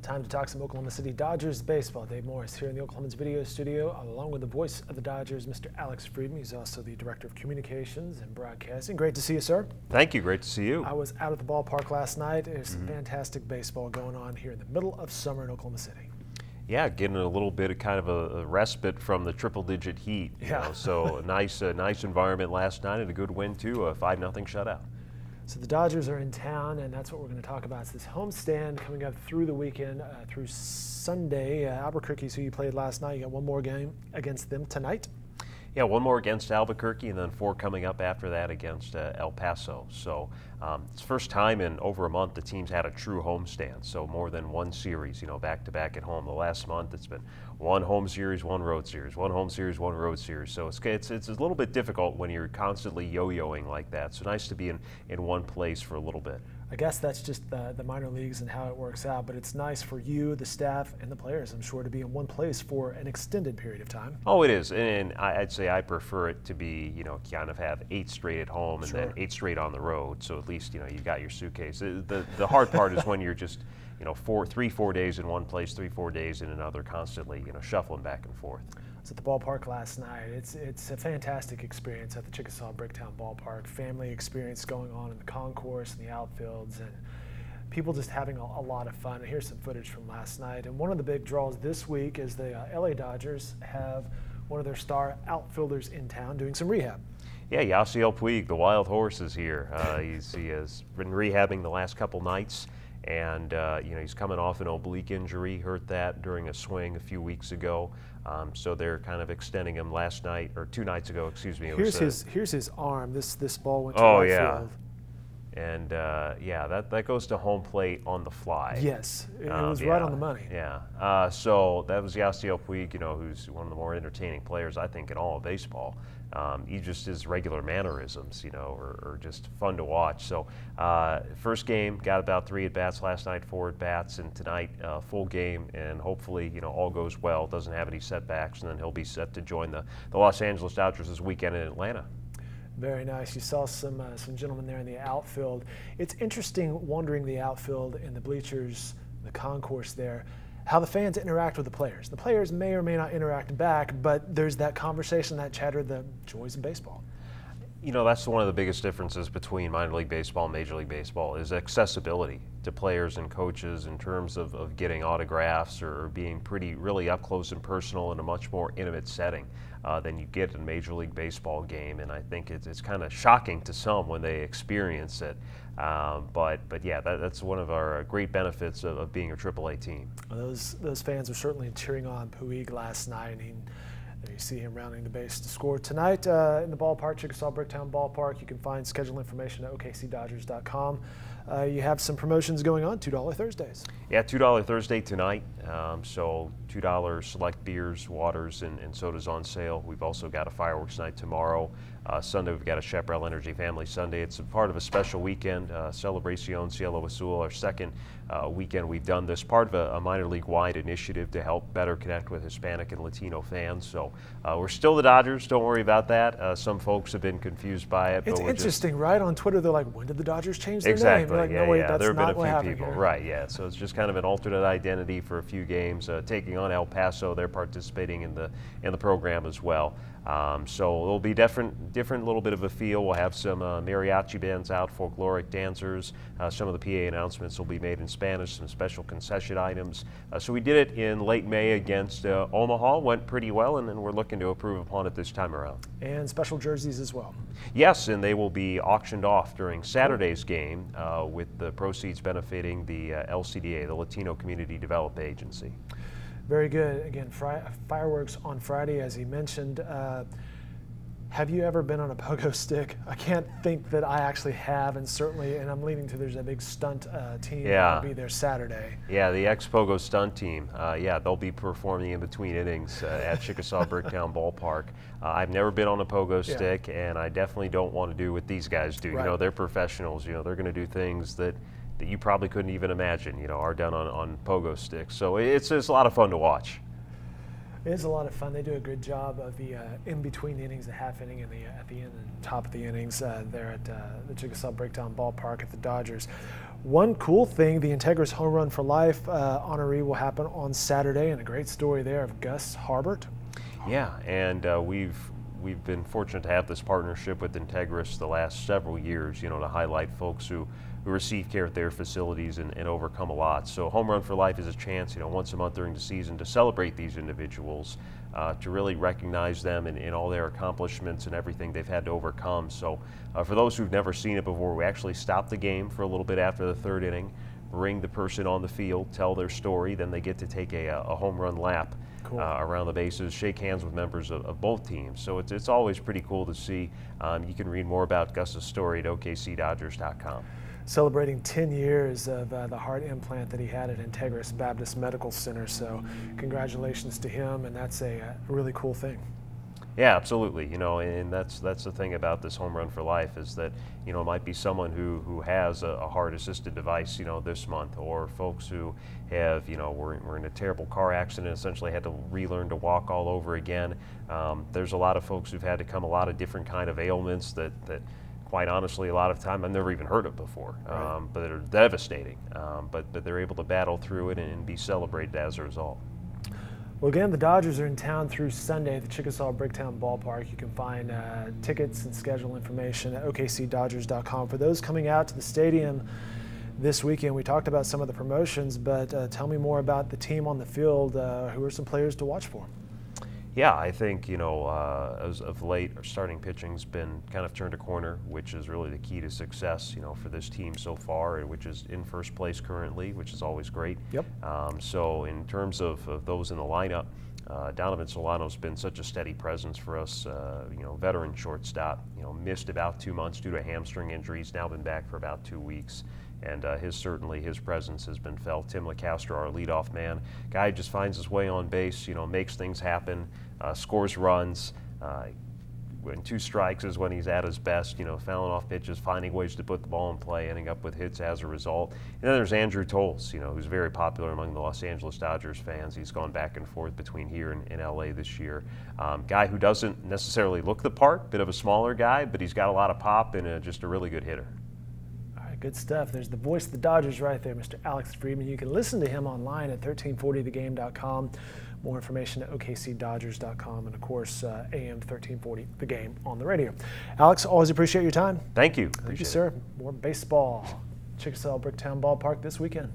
Time to talk some Oklahoma City Dodgers baseball. Dave Morris here in the Oklahoman's video studio, along with the voice of the Dodgers, Mr. Alex Friedman. He's also the Director of Communications and Broadcasting. Great to see you, sir. Thank you. Great to see you. I was out at the ballpark last night. There's some fantastic baseball going on here in the middle of summer in Oklahoma City. Yeah, getting a little bit of kind of a respite from the triple-digit heat. You know, so a nice environment last night and a good win too, a 5-0 shutout. So the Dodgers are in town, and that's what we're going to talk about. It's this homestand coming up through the weekend, through Sunday. Albuquerque's who you played last night. You got one more game against them tonight. Yeah, one more against Albuquerque, and then 4 coming up after that against El Paso. So it's the first time in over a month the team's had a true homestand. So more than one series, back to back at home. The last month it's been one home series, one road series, one home series, one road series. So it's a little bit difficult when you're constantly yo-yoing like that. So nice to be in one place for a little bit. I guess that's just the minor leagues and how it works out, but it's nice for you, the staff, and the players, I'm sure, to be in one place for an extended period of time. Oh, it is, and I'd say I prefer it to be, kind of have 8 straight at home and then 8 straight on the road, so at least, you got your suitcase. The hard part is when you're just, 3-4 days in one place, 3-4 days in another, constantly, shuffling back and forth. I was at the ballpark last night. It's a fantastic experience at the Chickasaw Bricktown Ballpark. Family experience going on in the concourse and the outfields, and people just having a lot of fun. Here's some footage from last night. And one of the big draws this week is the LA Dodgers have one of their star outfielders in town doing some rehab. Yeah, Yasiel Puig, the wild horse, is here. He has been rehabbing the last couple nights. And he's coming off an oblique injury, hurt that during a swing a few weeks ago. So they're kind of extending him last night, or 2 nights ago, excuse me. Here's his arm. This ball went to right field. And that goes to home plate on the fly. Yes, it was right on the money. Yeah. So that was Yasiel Puig, who's one of the more entertaining players I think in all of baseball. He just his regular mannerisms, are just fun to watch. So first game, got about 3 at-bats last night, 4 at-bats, and tonight full game, and hopefully all goes well, doesn't have any setbacks, and then he'll be set to join the Los Angeles Dodgers this weekend in Atlanta. Very nice. You saw some gentlemen there in the outfield. It's interesting wandering the outfield in the bleachers, the concourse there, how the fans interact with the players. The players may or may not interact back, but there's that conversation, that chatter, the joys of baseball. That's one of the biggest differences between minor league baseball and major league baseball is accessibility to players and coaches in terms of getting autographs or being really up close and personal in a much more intimate setting than you get in a major league baseball game. And I think it's kind of shocking to some when they experience it. But yeah, that's one of our great benefits of being a AAA team. Well, those fans were certainly cheering on Puig last night. And there you see him rounding the base to score tonight in the ballpark, Chickasaw Bricktown Ballpark. You can find schedule information at okcdodgers.com. You have some promotions going on, $2 Thursdays. Yeah, $2 Thursday tonight. So $2 select beers, waters, and sodas on sale. We've also got a fireworks night tomorrow. Sunday we've got a Chaparral Energy Family Sunday. It's a part of a special weekend, Celebración Cielo Azul, our second weekend we've done this, part of a minor league-wide initiative to help better connect with Hispanic and Latino fans. So we're still the Dodgers, don't worry about that. Some folks have been confused by it. It's interesting, right? On Twitter they're like, when did the Dodgers change their name? Exactly, like, no, wait, that's there have not been a few people, here. right, yeah. So it's just kind of an alternate identity for a few games, taking on El Paso. They're participating in the program as well. So it'll be different little bit of a feel. We'll have some mariachi bands out, folkloric dancers. Some of the PA announcements will be made in Spanish, some special concession items. So we did it in late May against Omaha, went pretty well, and then we're looking to improve upon it this time around. And special jerseys as well. Yes, and they will be auctioned off during Saturday's game with the proceeds benefiting the LCDA, the Latino Community Development Agency. Very good. Again, fireworks on Friday, as he mentioned. Have you ever been on a pogo stick? I can't think that I actually have, and I'm leaning to there's a big stunt team that'll be there Saturday. Yeah, the ex-pogo stunt team. Yeah, they'll be performing in between innings at Chickasaw Bricktown Ballpark. I've never been on a pogo stick, and I definitely don't want to do what these guys do. Right. They're professionals. They're going to do things that you probably couldn't even imagine, are done on pogo sticks. So it's a lot of fun to watch. It is a lot of fun. They do a good job of the in-between innings, the half inning and at the end and top of the innings there at the Chickasaw Bricktown Ballpark at the Dodgers. One cool thing, the Integris Home Run for Life honoree will happen on Saturday, and a great story there of Gus Harbert. Yeah, and we've been fortunate to have this partnership with Integris the last several years, you know, to highlight folks who receive care at their facilities and overcome a lot. So Home Run for Life is a chance, you know, once a month during the season to celebrate these individuals, to really recognize them in all their accomplishments and everything they've had to overcome. So for those who've never seen it before, we actually stop the game for a little bit after the third inning, bring the person on the field, tell their story, then they get to take a home run lap. Cool. Around the bases, shake hands with members of both teams. So it's always pretty cool to see. You can read more about Gus's story at OKCDodgers.com. Celebrating 10 years of the heart implant that he had at Integris Baptist Medical Center. So congratulations to him, and that's a really cool thing. Yeah, absolutely. You know, and that's the thing about this Home Run for Life is that, you know, it might be someone who has a heart-assisted device, you know, this month, or folks who have, you know, were in a terrible car accident, essentially had to relearn to walk all over again. There's a lot of folks who've had to come a lot of different kind of ailments that quite honestly, a lot of time I've never even heard of before, right. But they're devastating. But they're able to battle through it and be celebrated as a result. Well, again, the Dodgers are in town through Sunday at the Chickasaw Bricktown Ballpark. You can find tickets and schedule information at OKCDodgers.com. For those coming out to the stadium this weekend, we talked about some of the promotions, but tell me more about the team on the field. Who are some players to watch for? Yeah, I think, you know, as of late, our starting pitching's been kind of turned a corner, which is really the key to success, you know, for this team so far, which is in first place currently, which is always great. Yep. So in terms of those in the lineup, Donovan Solano's been such a steady presence for us, you know, veteran shortstop, you know, missed about 2 months due to a hamstring injury. He's now been back for about 2 weeks. And certainly his presence has been felt. Tim LeCastro, our leadoff man, guy who just finds his way on base, you know, makes things happen, scores runs. When 2 strikes is when he's at his best, you know, fouling off pitches, finding ways to put the ball in play, ending up with hits as a result. And then there's Andrew Tolles, you know, who's very popular among the Los Angeles Dodgers fans. He's gone back and forth between here and LA this year. Guy who doesn't necessarily look the part, bit of a smaller guy, but he's got a lot of pop and just a really good hitter. Good stuff. There's the voice of the Dodgers right there, Mr. Alex Friedman. You can listen to him online at 1340thegame.com. More information at OKCDodgers.com, and of course, AM 1340 The Game on the radio. Alex, always appreciate your time. Thank you. Thank you, sir. More baseball. Chickasaw Bricktown Ballpark this weekend.